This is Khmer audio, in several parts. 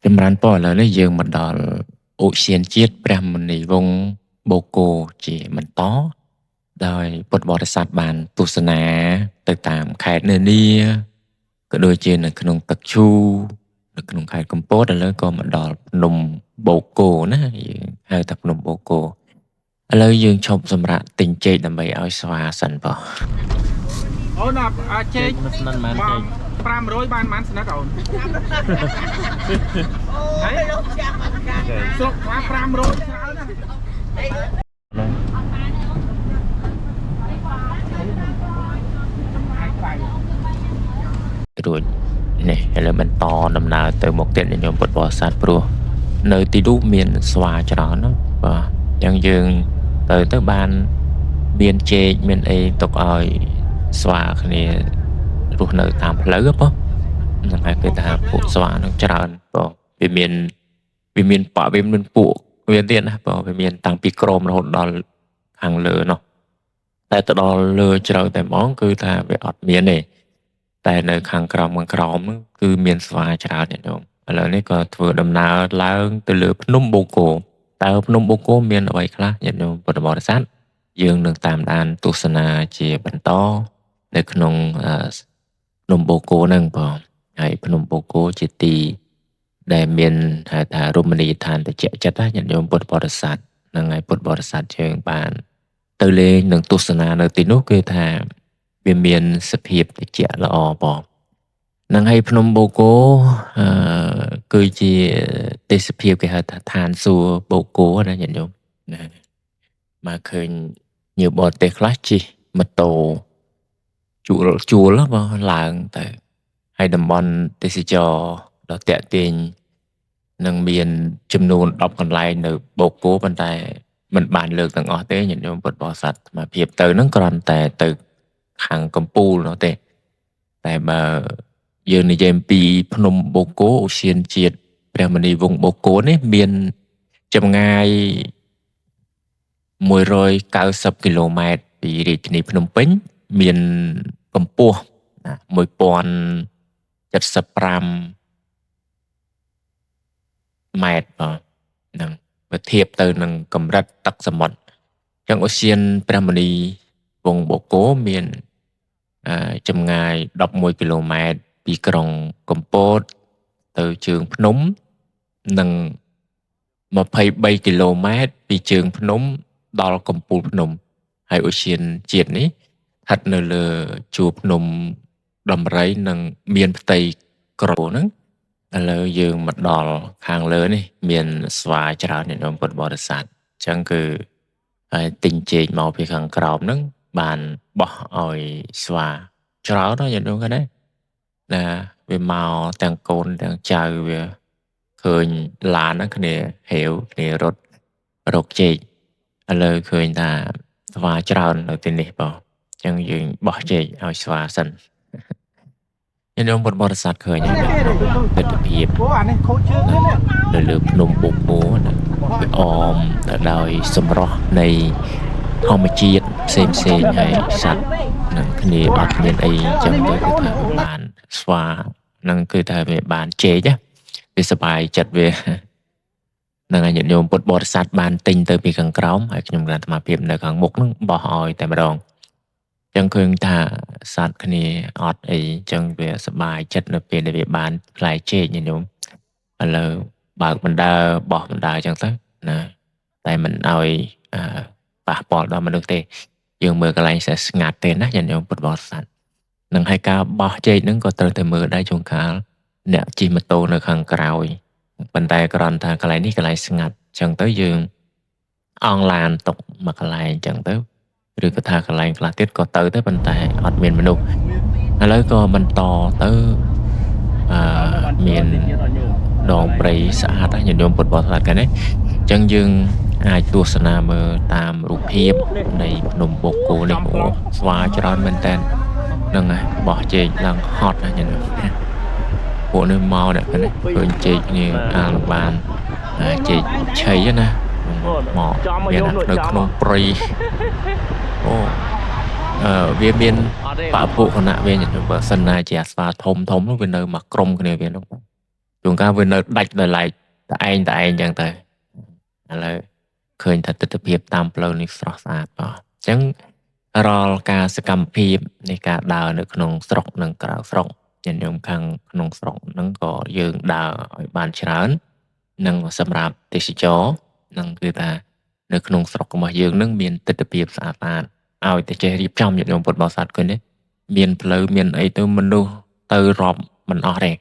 ចម្រើនពរឥឡូវនេះយើងមកដល់ឧទ្យានជាតិព្រះមុនីវង្សបូកគោជាបន្តដោយពុទ្ធបរិស័ទបានទស្សនាទៅតាមខេត្តនានាក៏ដូចជានៅក្នុងទឹកឈូនៅក្នុងខេត្តកំពតឥឡូវក៏មកដល់ភ្នំបូកគោណាយើងហៅថាភ្នំបូកគោឥឡូវយើងឈប់សម្រាប់ទិញចេកដើម្បីឲ្យស្វាសិនបង អូនចេកមិនស្និតមែនចេក500បានប៉ុន្មានស្និតអូនហើយលោកចាំអត់កាស្រុកថា500ច្រើនណារួចនេះឥឡូវបន្តដំណើរទៅមុខទៀតញោមពុទ្ធបរិស័ទព្រោះនៅទីនោះមានស្វាច្រើនណាបាទអញ្ចឹងយើងទៅបានមានចេកមានអីទុកឲ្យស្វាគ្នារស់នៅតាមផ្លូវបងហ្នឹងហើយគេថាពួកស្វានឹងច្រើនបងវាមានពួកវាទៀតណាបងវាមានតាំងពីក្រមរហូតដល់ខាងលើនោះតែទៅដល់លើជ្រៅតែហ្មងគឺថាវាអត់មានទេតែនៅខាងក្រោមហ្នឹងគឺមានស្វាច្រើនទេញោមឥឡូវនេះក៏ធ្វើដំណើរឡើងទៅលើភ្នំបូកគោតើភ្នំបូកគោមានអ្វីខ្លះញាតិញោមពុទ្ធបរិស័ទយើងនឹងតាមដានទស្សនាជាបន្តនៅក្នុងភ្នំបូកគោហ្នឹងបងហើយភ្នំបូកគោជាទីដែលមានហៅថារមណីយដ្ឋានត្រជាក់ចិត្តណាញាតិញោមពុទ្ធបរិស័ទហ្នឹងហើយពុទ្ធបរិស័ទយើងបានទៅលេងនិងទស្សនានៅទីនោះគឺថាវាមានសភាពត្រជាក់ល្អបងហ្នឹងហើយភ្នំបូកគោគឺជាទេសភាពគេហៅថាឋានសួគ៌បូកគោណាញាតិញោមណាមកឃើញញើបរទេសខ្លះជិះម៉ូតូជួលបងឡើងទៅហើយតំបន់ទេសចរដ៏តាក់ទាញនឹងមានចំនួន10កន្លែងនៅបូកគោប៉ុន្តែมันបានលើកទាំងអស់ទេញាតិញោមពុទ្ធបរិស័ទមកភាពទៅហ្នឹងគ្រាន់តែទៅខាងកំពូលនោះទេតែបើយើងនិយាយអំពីភ្នំបូកគោឧទ្យានជាតិព្រះមុនីវង្សបូកគោនេះមានចម្ងាយ190គីឡូម៉ែត្រពីរាជធានីភ្នំពេញមានកម្ពស់1075ម៉ែត្របាទហ្នឹងបើធៀបទៅនឹងកម្រិតទឹកសមុទ្រអញ្ចឹងឧទ្យានព្រះមុនីវង្សបូកគោមានចម្ងាយ11គីឡូម៉ែត្រពីក្រុងកំពតទៅជើងភ្នំនិង23គីឡូម៉ែត្រពីជើងភ្នំដល់កំពូលភ្នំហើយឧទ្យានជាតិនេះស្ថិតនៅលើជួរភ្នំដំរីនិងមានផ្ទៃក្រោហ្នឹងឥឡូវយើងមកដល់ខាងលើនេះមានស្វាច្រើននៅក្នុងពុទ្ធបរិស័ទអញ្ចឹងគឺហើយទិញចេកមកពីខាងក្រោមហ្នឹងបានបោះឲ្យស្វាច្រើនណាស់យ៉ាងនោះហ្នឹងណាវាមកទាំងកូនទាំងចៅវាឃើញឡានហ្នឹងគ្នាហេវគ្នារត់រកចេកឥឡូវឃើញថាស្វាច្រើននៅទីនេះបងអញ្ចឹងយើងបោះចេកឲ្យស្វាសិនញោមពុទ្ធបរិស័ទឃើញហើយទិដ្ឋភាពនៅលើភ្នំបូកគោណាវាអមទៅដោយសម្រស់នៃធម្មជាតិផ្សេងហើយសត្វនឹងគ្នាអត់មានអីចឹងទៅគឺថាបានស្វានឹងគឺថាវាបានចេកវាសប្បាយចិត្តវានឹងញាតិញោមពុទ្ធបរិស័ទបានទិញទៅពីខាងក្រោមហើយខ្ញុំគណៈអាត្មាភាពនៅខាងមុខនឹងបោះឲ្យតែម្ដងចឹងឃើញថាសត្វគ្នាអត់អីចឹងវាសប្បាយចិត្តនៅពេលដែលវាបានផ្លែចេកញាតិញោមឥឡូវបើកបណ្ដើបោះបណ្ដើចឹងទៅណាតែមិនឲ្យប៉ះពាល់ដល់មនុស្សទេយើងមើលកន្លែងស្ងាត់ទេណាញាតិញោមពុទ្ធបរិស័ទនឹងហើយការបោះចេកហ្នឹងក៏ត្រូវតែមើលដែរជួនកាលអ្នកជិះម៉ូតូនៅខាងក្រោយប៉ុន្តែគ្រាន់ថាកន្លែងនេះកន្លែងស្ងាត់ចឹងទៅយើងអង់ឡានຕົកមកកន្លែងចឹងទៅឬក៏ថាកន្លែងខ្លះទៀតក៏ទៅប៉ុន្តែអត់មានមនុស្សឥឡូវក៏បន្តទៅមានដងព្រៃស្អាតណាស់ញាតិញោមពុទ្ធបរិស័ទហ្នឹងអញ្ចឹងយើងអាចទស្សនាមើលតាមរូបភាពនៃភ្នំបូកគោនេះស្វាច្រើនមែនតើហ្នឹងហើយបោះចេកឡើងហត់ណាញាតិញោមពួកនេះមកអ្នកហ្នឹងឃើញចេកនេះអាលបានចេកឆៃណាមកមាននៅក្នុងព្រៃអូវាមានបពុគណៈវាបើសិនណាជាស្វាធំនោះវានៅមកក្រុមគ្នាវានោះ ជួនកាលវានៅដាច់ដោយឡែកតែឯងចឹងទៅឥឡូវឃើញថាទស្សនវិជ្ជាតាមផ្លូវនេះស្រស់ស្អាតបាទអញ្ចឹងរាល់ការសកម្មភាពនៃការដើរនៅក្នុងស្រុកនិងក្រៅស្រុកញាតិញោមខាងក្នុងស្រុកហ្នឹងក៏យើងដើរឲ្យបានច្រើននិងសម្រាប់ទេសចរនឹងគឺថានៅក្នុងស្រុករបស់យើងនឹងមានទស្សនវិជ្ជាស្អាតស្អាតឲ្យតែចេះរៀបចំញាតិញោមពុទ្ធបរិស័ទឃើញទេមានផ្លូវមានអីទៅមនុស្សទៅរាប់មិនអស់ទេ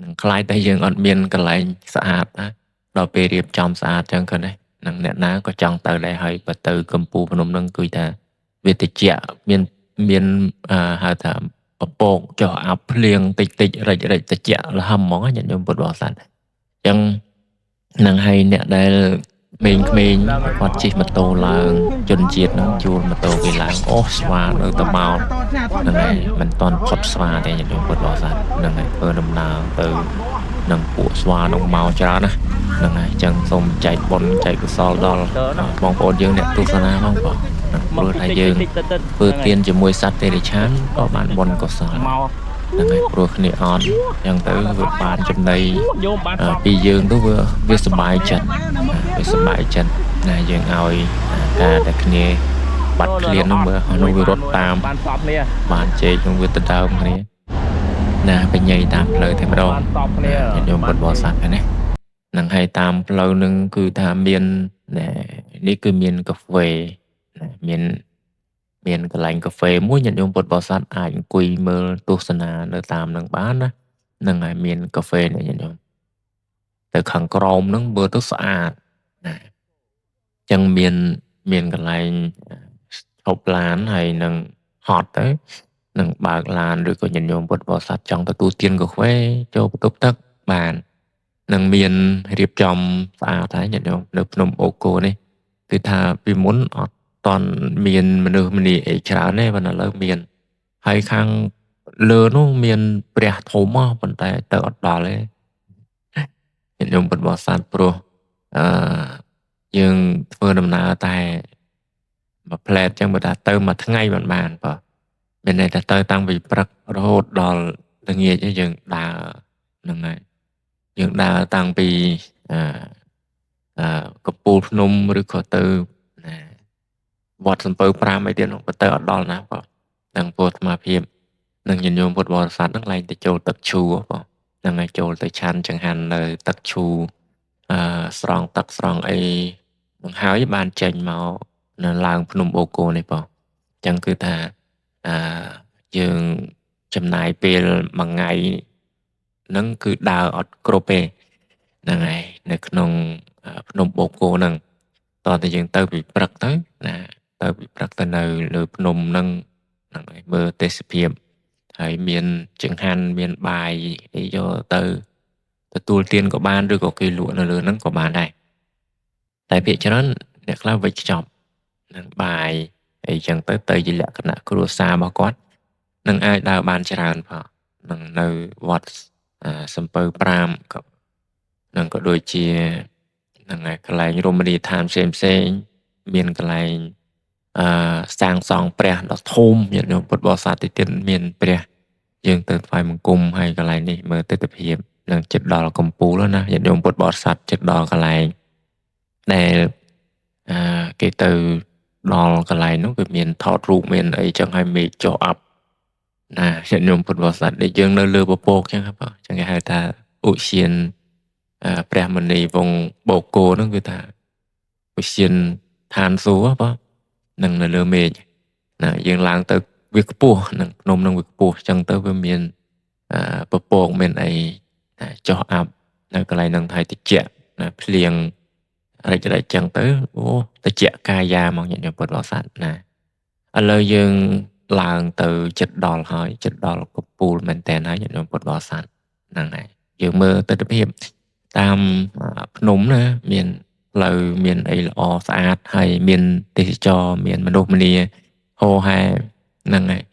នឹងខ្លាចតែយើងអត់មានកន្លែងស្អាតណាដល់ពេលរៀបចំស្អាតចឹងឃើញទេនឹងអ្នកណាក៏ចង់ទៅដែរហើយបើទៅកម្ពុជាភ្នំនឹងគឺថាវាតិចមានហៅថាពពកចុះអាប់ភ្លៀងតិចរិចតិចលហំហ្មងញាតិញោមពុទ្ធបរិស័ទអញ្ចឹងនឹងឲ្យអ្នកដែលក្មេងគាត់ជិះម៉ូតូឡើងជនជាតិនឹងជួលម៉ូតូគេឡើងអូស្វានៅតបោតហ្នឹងហើយមិនតន់ផុតស្វាទេញាតិញោមពុទ្ធបរិស័ទហ្នឹងហើយធ្វើដំណើរទៅនឹងពួកស្វានឹងមកច្រើនណាហ្នឹងហើយអញ្ចឹងសូមចែកបុណ្យចែកកុសលដល់បងប្អូនយើងអ្នកទស្សនាផងបងព្រោះថាយើងធ្វើទានជាមួយសត្វទេរិឆានក៏បានបុណ្យកុសលហ្នឹងហើយព្រោះគ្នាអត់អញ្ចឹងទៅវាបានចំណៃពីយើងទៅវាសុបាយចិត្តណាយើងឲ្យការតែគ្នាបាត់ឃ្លាននោះមើលនោះវារត់តាមបានជែកនឹងវាទៅដើមគ្នាណាបញ្ញាតាមផ្លូវតែម្ដងញាតិញោមពុទ្ធបរិស័ទហ្នឹងណានឹងឲ្យតាមផ្លូវនឹងគឺថាមាននេះគឺមានកាហ្វេមានកន្លែងកាហ្វេមួយញាតិញោមពុទ្ធបរិស័ទអាចអង្គុយមើលទស្សនានៅតាមនឹងបានណានឹងហើយមានកាហ្វេនេះញាតិញោមទៅខាងក្រោមនឹងមើលទៅស្អាតណាអញ្ចឹងមានកន្លែងឈប់ឡានហើយនឹងហត់ទៅនឹងបើកឡានឬក៏ញាតិញោមពុទ្ធបរិស័ទចង់ទទួលទានកាហ្វេចូលបន្ទប់ទឹកបាននឹងមានរៀបចំស្អាតហើយញាតិញោមនៅភ្នំអូកូនេះគឺថាពីមុនអត់តន់មានមនុស្សម្នាអីច្រើនទេប៉ុន្តែឥឡូវមានហើយខាងលើនោះមានព្រះធំមកប៉ុន្តែទៅអត់ដល់ទេញាតិញោមពុទ្ធបរិស័ទព្រោះយើងធ្វើដំណើរតែមួយផ្លែតចឹងបើថាទៅមួយថ្ងៃមិនបានបើមានន័យថាទៅតាំងពីព្រឹករហូតដល់ល្ងាចយើងដើរហ្នឹងហើយយើងដើរតាំងពីកំពូលភ្នំឬក៏ទៅវត្តសំពៅ5អីទៀតនោះទៅអត់ដល់ណាបងនឹងពោះអាត្មាភាពនឹងញាតិញោមពុទ្ធបរិស័ទនឹងឡើងទៅចូលទឹកឈូបងហ្នឹងហើយចូលទៅឆាន់ចង្ហាន់នៅទឹកឈូស្រង់ទឹកស្រង់អីនឹងហើយបានចេញមកនៅឡើងភ្នំអូកូនេះបងអញ្ចឹងគឺថាយើងចំណាយពេលមួយថ្ងៃហ្នឹងគឺដើរអត់គ្រប់ទេហ្នឹងហើយនៅក្នុងភ្នំអូកូហ្នឹងតោះតែយើងទៅពីព្រឹកទៅណាទៅពីព្រឹកទៅនៅលើភ្នំហ្នឹងហើយមើលទេសភាពហើយមានចង្ហាន់មានបាយអីយកទៅទទួលទានក៏បានឬក៏គេលក់នៅលើហ្នឹងក៏បានដែរតែភាគច្រើនអ្នកខ្លះវិចខ្ចប់នឹងបាយអីចឹងទៅជាលក្ខណៈគ្រួសាររបស់គាត់នឹងអាចដើរបានច្រើនផងនឹងនៅវត្តសំពៅ5ក៏នឹងក៏ដូចជានឹងឯកន្លែងរមណីយដ្ឋានផ្សេងមានកន្លែងសាងសង់ព្រះដ៏ធំញាតិញោមពុទ្ធបរិស័ទទៀតមានព្រះយើងទៅថ្វាយបង្គំហើយកន្លែងនេះមើលទិដ្ឋភាពនឹងចិត្តដល់កំពូលណាញាតិញោមពុទ្ធបរិស័ទចិត្តដល់កន្លែងដែលគេទៅដល់កន្លែងនោះគឺមានថតរូបមានអីចឹងហើយមេឃចុះអាប់ណាញាតិញោមពុទ្ធបរិស័ទដែលយើងនៅលើពពកចឹងហ្នឹងចឹងគេហៅថាឧទ្យានព្រះមុនីវង្សបូកូហ្នឹងគឺថាឧទ្យានឋានសួគ៌បងនឹងនៅលើមេឃណាយើងឡើងទៅវាខ្ពស់នឹងភ្នំនឹងវាខ្ពស់ចឹងទៅវាមានពពកមានអីចុះអាប់នៅកន្លែងហ្នឹងហើយតិចណាភ្លៀងរិចចឹងទៅអូតិចកាយាមកញាតិញោមពុទ្ធបរិស័ទណាឥឡូវយើងឡើងទៅចិត្តដល់ហើយចិត្តដល់កំពូលមែនតើហើយញាតិញោមពុទ្ធបរិស័ទហ្នឹងហើយយើងមើលទស្សនវិជ្ជាតាមភ្នំណាមានផ្លូវមានអីល្អស្អាតហើយមានទេសចរមានមនុស្សម្នាហោហែហ្នឹងហើយ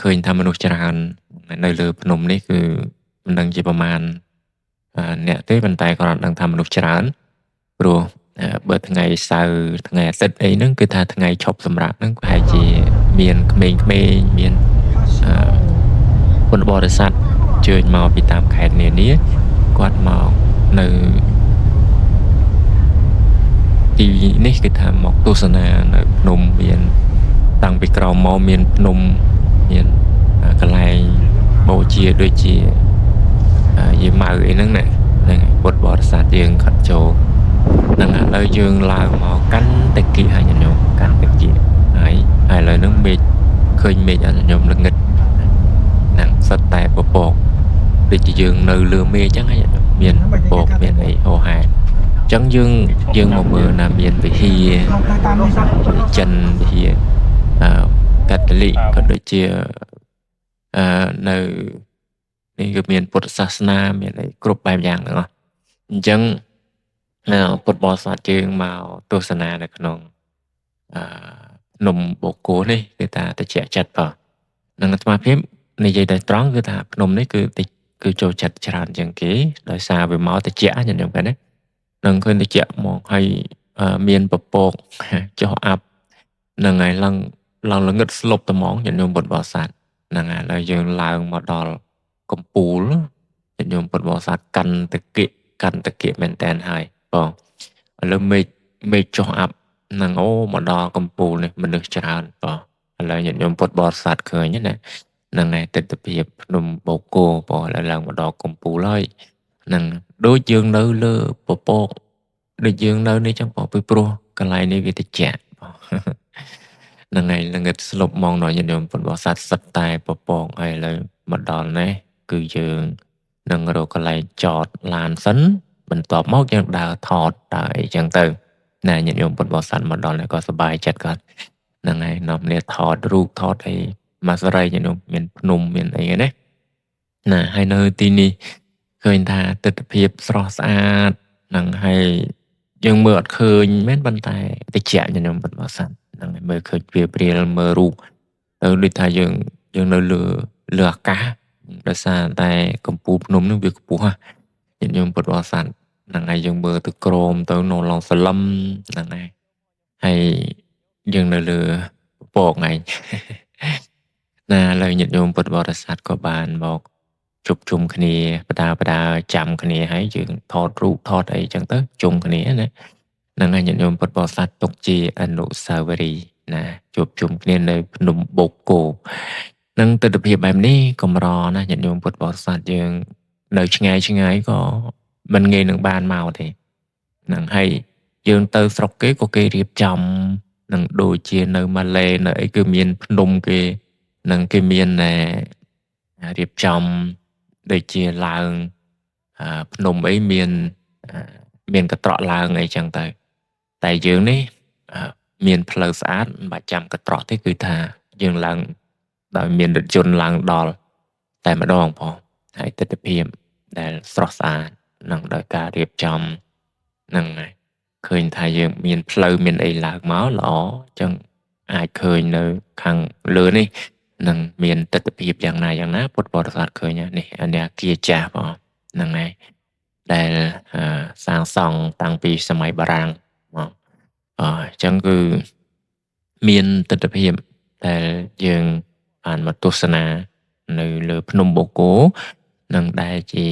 ឃើញថាមនុស្សច្រើននៅលើភ្នំនេះគឺមិនដឹងជាប្រមាណអ្នកទេប៉ុន្តែគ្រាន់ដឹងថាមនុស្សច្រើនព្រោះបើថ្ងៃសៅរ៍ថ្ងៃអាទិត្យអីហ្នឹងគឺថាថ្ងៃឈប់សម្រាកហ្នឹងប្រហែលជាមានក្មេងៗមានពុទ្ធបរិស័ទជើញមកពីតាមខេត្តនានាគ គាត់មកនៅទីនេះគឺថាមកទស្សនានៅភ្នំមានតាំងពីក្រោមមកមានភ្នំមានកន្លែងបូជាដូចជាយាយម៉ៅអីហ្នឹងណាហ្នឹងពុទ្ធបរិស័ទយើងខិតចូលហ្នឹងឥឡូវយើងឡើងមកកាន់តិគិហើយញញោមកាន់តិគិហើយឥឡូវហ្នឹងមេឃឃើញមេឃអញញោមល្ងិតហ្នឹងសិតតែពពកដូចជាយើងនៅលើមេឃអញ្ចឹងហើយមានពពកមានអីហោហែអញ្ចឹងយើងមកមើលណាមានវិហារចិនវិហារកាតូលិកក៏ដូចជានៅនេះគឺមានពុទ្ធសាសនាមានអីគ្រប់បែបយ៉ាងទាំងអស់អញ្ចឹងពុទ្ធបរិស័ទយើងមកទស្សនានៅក្នុងភ្នំបូកគោនេះគឺថាតិចចិត្តបើនឹងអាត្មាភាពនិយាយដោយត្រង់គឺថាភ្នំនេះគឺចូលចិត្តច្រើនជាងគេដោយសារវាមកតិចញញឹមហ្នឹងនឹងឃើញតិចមកហើយមានពពកចុះអាប់នឹងហើយឡើងល្ងឹតស្លុបត្មងញញឹមពុទ្ធបរិស័ទហ្នឹងហើយឥឡូវយើងឡើងមកដល់កំពូលញញឹមពុទ្ធបរិស័ទកាន់តិគិមែនតែនហើយបងឥឡូវមេឃចុះអាប់ហ្នឹងអូមកដល់កំពូលនេះមនុស្សច្រើនបងឥឡូវញញឹមពុទ្ធបរិស័ទឃើញណាហ្នឹងហើយទិដ្ឋភាពភ្នំបូកគោបងឥឡូវឡើងមកដល់កំពូលហើយហ្នឹងដូចយើងនៅលើពពកដូចយើងនៅនេះចឹងបងពីព្រោះកន្លែងនេះវាតិចបងហ្នឹងហើយល្ងឹតស្លុបមកដល់ញញឹមពុទ្ធបរិស័ទសិតតែពពកហើយឥឡូវមកដល់នេះគឺយើងនឹងរកកន្លែងចតឡានសិនបន្ទាប់មកយើងដើរថតដើរអីចឹងទៅណាញាតិញោមពុទ្ធបរិស័ទមកដល់នេះក៏សប្បាយចិត្តគាត់ហ្នឹងហើយនាំគ្នាថតរូបថតអីមកសរីញាតិញោមមានភ្នំមានអីណាណាហើយនៅទីនេះឃើញថាទិដ្ឋភាពស្រស់ស្អាតហ្នឹងហើយយើងមើលអត់ឃើញមែនប៉ុន្តែតិចញាតិញោមពុទ្ធបរិស័ទហ្នឹងហើយមើលឃើញព្រាលមើលរូបទៅដូចថាយើងនៅលើអាកាសដោយសារតែកម្ពូលភ្នំនឹងវាខ្ពស់ញាតិញោមពុទ្ធបរិស័ទហ្នឹងហើយយើងមើលទៅក្រោមទៅនៅឡងសលឹមហ្នឹងហើយយើងនៅលើពពកហ្នឹងណាឥឡូវញាតិញោមពុទ្ធបរិស័ទក៏បានមកជុំជុំគ្នាបដាចាំគ្នាហើយយើងថតរូបថតអីចឹងទៅជុំគ្នាណាហ្នឹងហើយញាតិញោមពុទ្ធបរិស័ទទុកជាអនុស្សាវរីយ៍ណាជួបជុំគ្នានៅភ្នំបូកគោនឹងទិដ្ឋភាពបែបនេះកម្រណាញាតិញោមពុទ្ធបរិស័ទយើងនៅឆ្ងាយក៏មិនងាយនឹងបានមកទេហ្នឹងហើយយើងទៅស្រុកគេក៏គេរៀបចំនឹងដូចជានៅម៉ាឡេនៅអីគឺមានភ្នំគេនឹងគេមានរៀបចំដូចជាឡើងភ្នំអីមានកត្រកឡើងអីចឹងទៅតែយើងនេះមានផ្លូវស្អាតមិនបាច់ចាំកត្រកទេគឺថាយើងឡើងដោយមានរថយន្តឡើងដល់តែម្ដងផងហើយទិដ្ឋភាពដែលស្រស់ស្អាតនឹងដោយការរៀបចំនឹងឃើញថាយើងមានផ្លូវមានអីឡើងមកល្អចឹងអាចឃើញនៅខាងលើនេះនឹងមានទិដ្ឋភាពយ៉ាងណាពុទ្ធបរិស័ទឃើញនេះអានេះអាគារចាស់បងហ្នឹងហើយដែលសាងសង់តាំងពីសម័យបារាំងមកអញ្ចឹងគឺមានទិដ្ឋភាពដែលយើងបានមកទស្សនានៅលើភ្នំបូកគោនឹងដែលជា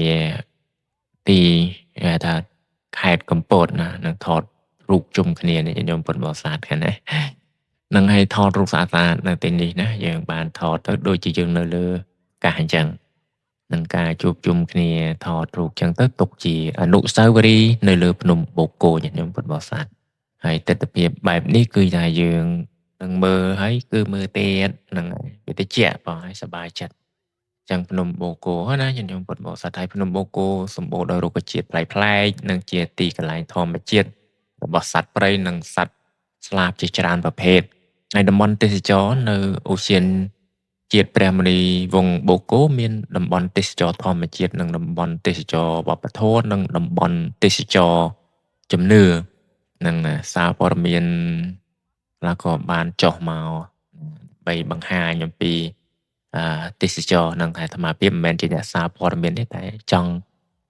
ទីគេថាខេត្តកំពតណានឹងថតរូបជុំគ្នានេះញោមពុទ្ធបរិស័ទខាងនេះនឹងឲ្យថតរូបស្អាតនៅទីនេះណាយើងបានថតទៅដូចជាយើងនៅលើកាសអញ្ចឹងនឹងការជួបជុំគ្នាថតរូបអញ្ចឹងទៅទុកជាអនុស្សាវរីយ៍នៅលើភ្នំបូកគោញោមពុទ្ធបរិស័ទហើយទិដ្ឋភាពបែបនេះគឺថាយើងនឹងមើលហើយគឺមើលទៀតនឹងវាតិចបងឲ្យសប្បាយចិត្តចឹងភ្នំបូកគោណាញោមពុទ្ធបរិស័ទហើយភ្នំបូកគោសម្បូរដោយរុក្ខជាតិប្លែកនិងជាទីកន្លែងធម្មជាតិរបស់សត្វព្រៃនិងសត្វស្លាបជាច្រើនប្រភេទហើយតំបន់ទេសចរនៅអូសៀនជាតិព្រះមុនីវង្សបូកគោមានតំបន់ទេសចរធម្មជាតិនិងតំបន់ទេសចរវប្បធម៌និងតំបន់ទេសចរជំនឿនិងសារព័ត៌មានខ្លះក៏បានចុះមកបីបង្ហាញអំពីទេសចរនឹងអាត្មាភាពមិនមែនជាអ្នកសារព័ត៌មានទេតែចង់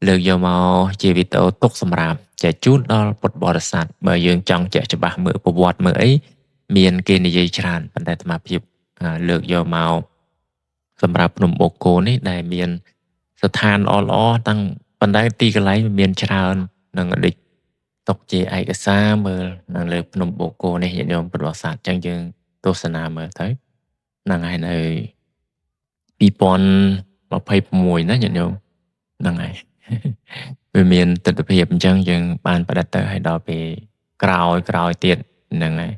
លើកយកមកជាវីដេអូទុកសម្រាប់ចែកជូនដល់ពុទ្ធបរិស័ទបើយើងចង់ជាក់ច្បាស់មើលប្រវត្តិមើលអីមានគេនិយាយច្រើនប៉ុន្តែអាត្មាភាពលើកយកមកសម្រាប់ភ្នំបូកគោនេះដែលមានស្ថានល្អតាំង ប៉ុន្តែទីកន្លែងវាមានច្រើននឹងអតីតទុកជាឯកសារមើលនៅលើភ្នំបូកគោនេះញាតិញោមពុទ្ធបរិស័ទអញ្ចឹងយើងទស្សនាមើលទៅហ្នឹងហើយនៅ2026ណាញាតិញោមហ្នឹងហើយ វាមានទិដ្ឋភាពអញ្ចឹងយើងបានផ្តិតទៅឲ្យដល់ពេលក្រោយទៀតហ្នឹងហើយ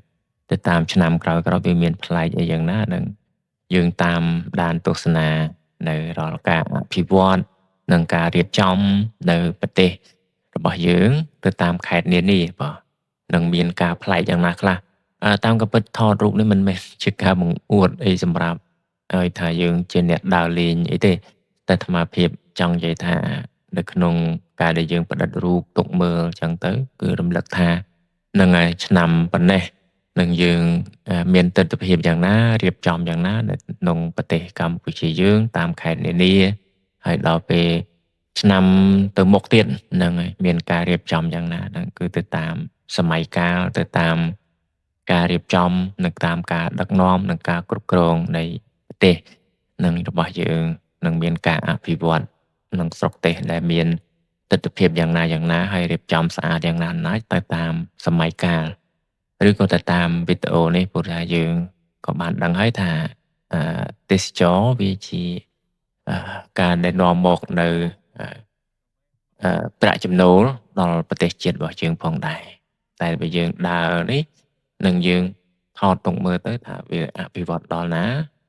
ទៅតាមឆ្នាំក្រោយវាមានប្លែកអីយ៉ាងណាហ្នឹងយើងតាមដានទស្សនានៅរាល់ការអភិវឌ្ឍនិងការរៀបចំនៅប្រទេសរបស់យើងទៅតាមខេត្តនានាបាទនឹងមានការប្លែកយ៉ាងណាខ្លះតាមក៏ពិតថតរូបនេះមិនមែនជាការបង្អួតអីសម្រាប់ឲ្យថាយើងជាអ្នកដើរលេងអីទេតែអាត្មាភាពចង់និយាយថានៅក្នុងការដែលយើងផ្តិតរូបទុកមើលអញ្ចឹងទៅគឺរំលឹកថាហ្នឹងហើយឆ្នាំប៉ុណ្ណេះនឹងយើងមានទិដ្ឋភាពយ៉ាងណារៀបចំយ៉ាងណានៅក្នុងប្រទេសកម្ពុជាយើងតាមខេត្តនានាហើយដល់ពេលឆ្នាំទៅមុខទៀតហ្នឹងហើយមានការរៀបចំយ៉ាងណាហ្នឹងគឺទៅតាមសម័យកាលទៅតាមការរៀបចំនិងតាមការដឹកនាំនិងការគ្រប់គ្រងនៃប្រទេសនឹងរបស់យើងនឹងមានការអភិវឌ្ឍក្នុងស្រុកទេសដែលមានទិដ្ឋភាពយ៉ាងណាហើយរៀបចំស្អាតយ៉ាងណាទៅតាមសម័យកាលឬក៏ទៅតាមវីដេអូនេះព្រោះថាយើងក៏បានដឹងហើយថាទេសចរវាជាការដែលនាំមកនៅប្រាក់ចំណូលដល់ប្រទេសជាតិរបស់យើងផងដែរតែបើយើងដើរនេះនឹងយើងថតទុកមើលទៅថាវាអភិវឌ្ឍដល់ណា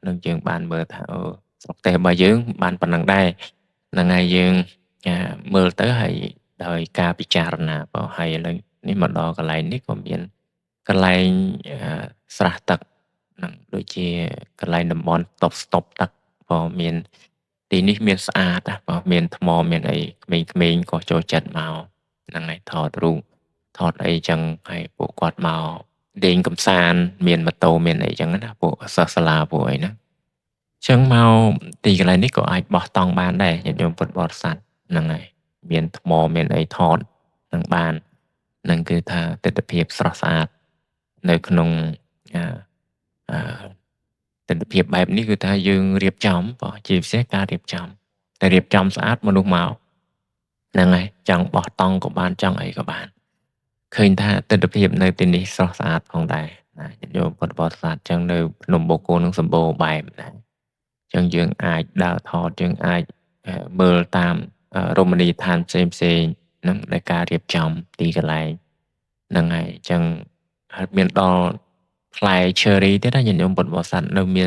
នឹងយើងបានមើលថាអូស្រុកទេសរបស់យើងបានប៉ុណ្ណឹងដែរហ្នឹងហើយយើងមើលទៅហើយដោយការពិចារណាបើហើយឥឡូវនេះមកដល់កន្លែងនេះក៏មានកន្លែងស្រះទឹកនឹងដូចជាកន្លែងតំបន់ស្តុបទឹកក៏មានទីនេះមានស្អាតណាបើមានថ្មមានអីក្មេងៗក៏ចូលចិត្តមកហ្នឹងហើយថតរូបថតអីចឹងហើយពួកគាត់មកលេងកម្សាន្តមានម៉ូតូមានអីចឹងណាពួកសិស្សសាលាពួកអីហ្នឹងចឹងមកទីកន្លែងនេះក៏អាចបោះតង់បានដែរញាតិញោមពុទ្ធបរិស័ទហ្នឹងហើយមានថ្មមានអីថតនឹងបាននឹងគឺថាទិដ្ឋភាពស្រស់ស្អាតនៅក្នុងទិដ្ឋភាពបែបនេះគឺថាយើងរៀបចំបើជាពិសេសការរៀបចំតែរៀបចំស្អាតមនុស្សមកហ្នឹងហើយចង់បោះតង់ក៏បានចង់អីក៏បានឃើញថាទិដ្ឋភាពនៅទីនេះស្រស់ស្អាតផងដែរណាញាតិញោមពុទ្ធបរិស័ទចឹងនៅភ្នំបូកគោនឹងសម្បូរបែបដែរចឹងយើងអាចដើរថតយើងអាចមើលតាមរមណីយដ្ឋានផ្សេងហ្នឹងដែលការរៀបចំទីកន្លែងហ្នឹងហើយចឹងហើយមានដល់ផ្លែ cherry ទៀតណាញាតិញោមពុទ្ធបរិស័ទនៅមា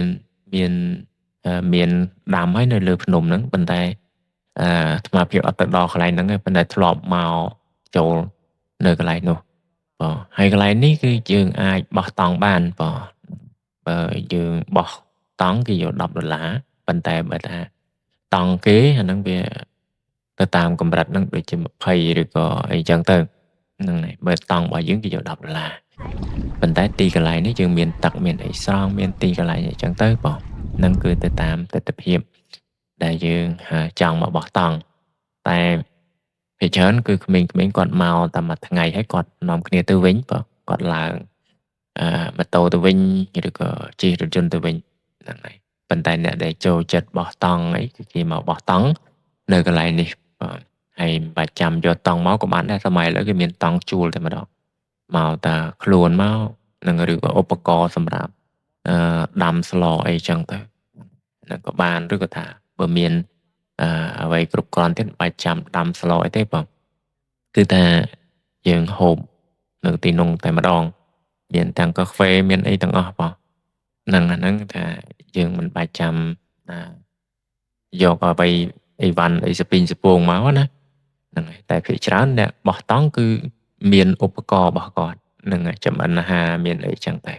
នដាំហើយនៅលើភ្នំហ្នឹងប៉ុន្តែអាត្មាភាពអត់ទៅដល់កន្លែងហ្នឹងទេប៉ុន្តែធ្លាប់មកចូលនៅកន្លែងនោះបាទហើយកន្លែងនេះគឺយើងអាចបោះតង់បានបាទបើយើងបោះតង់គេយក$10ប៉ុន្តែបើថាតង់គេអាហ្នឹងវាទៅតាមកម្រិតហ្នឹងដូចជា20ឬក៏អីចឹងទៅហ្នឹងហើយបើតង់របស់យើងគេយក$10ប៉ុន្តែទីកន្លែងនេះយើងមានទឹកមានអីស្រង់មានទីកន្លែងអីចឹងទៅបងហ្នឹងគឺទៅតាមទិដ្ឋភាពដែលយើងចង់មកបោះតង់តែភាគច្រើនគឺក្មេងៗគាត់មកតែមួយថ្ងៃហើយគាត់នាំគ្នាទៅវិញបងគាត់ឡើងម៉ូតូទៅវិញឬក៏ជិះរថយន្តទៅវិញហ្នឹងហើយប៉ុន្តែអ្នកដែលចូលចិត្តបោះតង់អីគឺគេមកបោះតង់នៅកន្លែងនេះបាទហើយមិនបាច់ចាំយកតង់មកក៏បានដែរសម័យឥឡូវគេមានតង់ជួលតែម្ដងមកតាខ្លួនមកនឹងឬក៏ឧបករណ៍សម្រាប់ដាំស្លអីចឹងទៅហ្នឹងក៏បានឬក៏ថាបើមានអ្វីគ្រប់គ្រាន់ទៀតមិនបាច់ចាំដាំស្លអីទេបងគឺថាយើងហូបនៅទីនោះតែម្ដងមានទាំងកាហ្វេមានអីទាំងអស់បងហ្នឹងអាហ្នឹងថាយើងមិនបាច់ចាំយកអ្វីអីវ៉ាន់អីសពីងសពងមកណាហ្នឹងហើយតែភាគច្រើនអ្នកបោះតង់គឺមានឧបករណ៍របស់គាត់ហ្នឹងហើយចម្អិនអាហារមានអីចឹងតែ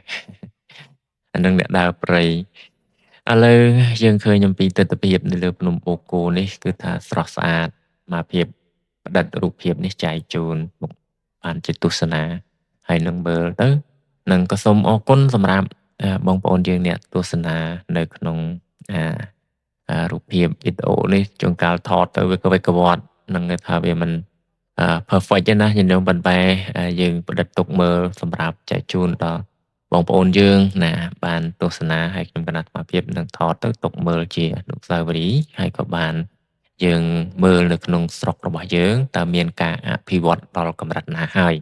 អានឹងអ្នកដើរព្រៃឥឡូវយើងឃើញអំពីទិដ្ឋភាពនៅលើភ្នំបូកគោនេះគឺថាស្រស់ស្អាតមកភាពផ្តិតរូបភាពនេះចែកជូនបានជាទស្សនាហើយនឹងមើលទៅនឹងក៏សូមអរគុណសម្រាប់បងប្អូនយើងអ្នកទស្សនានៅក្នុងរូបភាពវីដេអូនេះជួនកាលថតទៅវាក៏វាកវត្តនឹងថាវាមិនperfect ទេណាញាតិញោមប៉ុន្តែយើងផ្តិតទុកមើលសម្រាប់ចែកជូនដល់បងប្អូនយើងណាបានទស្សនាហើយខ្ញុំគណៈអាត្មាភាពនឹងថតទៅទុកមើលជាអនុស្សាវរីយ៍ហើយក៏បាន យើងមើលនៅក្នុងស្រុករបស់យើងតើមានការអភិវឌ្ឍដល់កម្រិតណាហើយ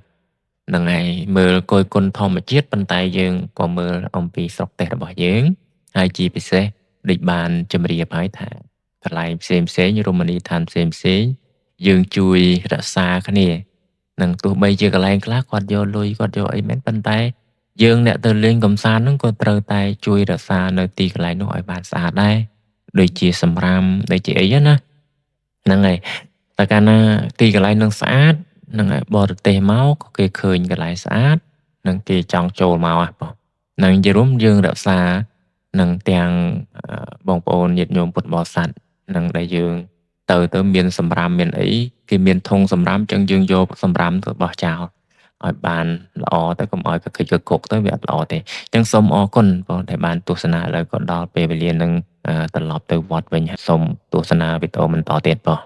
ហ្នឹងហើយមើលគយគន់ធម្មជាតិប៉ុន្តែយើងក៏មើលអំពីស្រុកទេសរបស់យើងហើយជាពិសេសដូចបានជម្រាបហើយថាកន្លែងផ្សេងៗរមណីយដ្ឋានផ្សេងៗយើងជួយរក្សាគ្នានឹងទោះបីជាកន្លែងខ្លះគាត់យកលុយគាត់យកអីមែនប៉ុន្តែយើងអ្នកទៅលេងកម្សាន្តហ្នឹងក៏ត្រូវតែជួយរក្សានៅទីកន្លែងនោះឲ្យបានស្អាតដែរដូចជាសម្រាមដូចជាអីណាហ្នឹងហើយតែកាលណាទីកន្លែងនឹងស្អាតហ្នឹងហើយបរទេសមកក៏គេឃើញកន្លែងស្អាតនឹងគេចង់ចូលមកហ៎បងនឹងជារួមយើងរក្សានឹងទាំងបងប្អូនញាតិញោមពុទ្ធបរិស័ទនឹងដែលយើងទៅមានសម្រាមមានអីគេមានធុងសម្រាមចឹងយើងយកសម្រាមទៅបោះចោលឲ្យបានល្អទៅកុំឲ្យកកិច្ចកគុកទៅវាអត់ល្អទេចឹងសូមអរគុណបងដែលបានទស្សនាឥឡូវក៏ដល់ពេលវេលានឹងត្រឡប់ទៅវត្តវិញសូមទស្សនាវីដេអូបន្តទៀតបង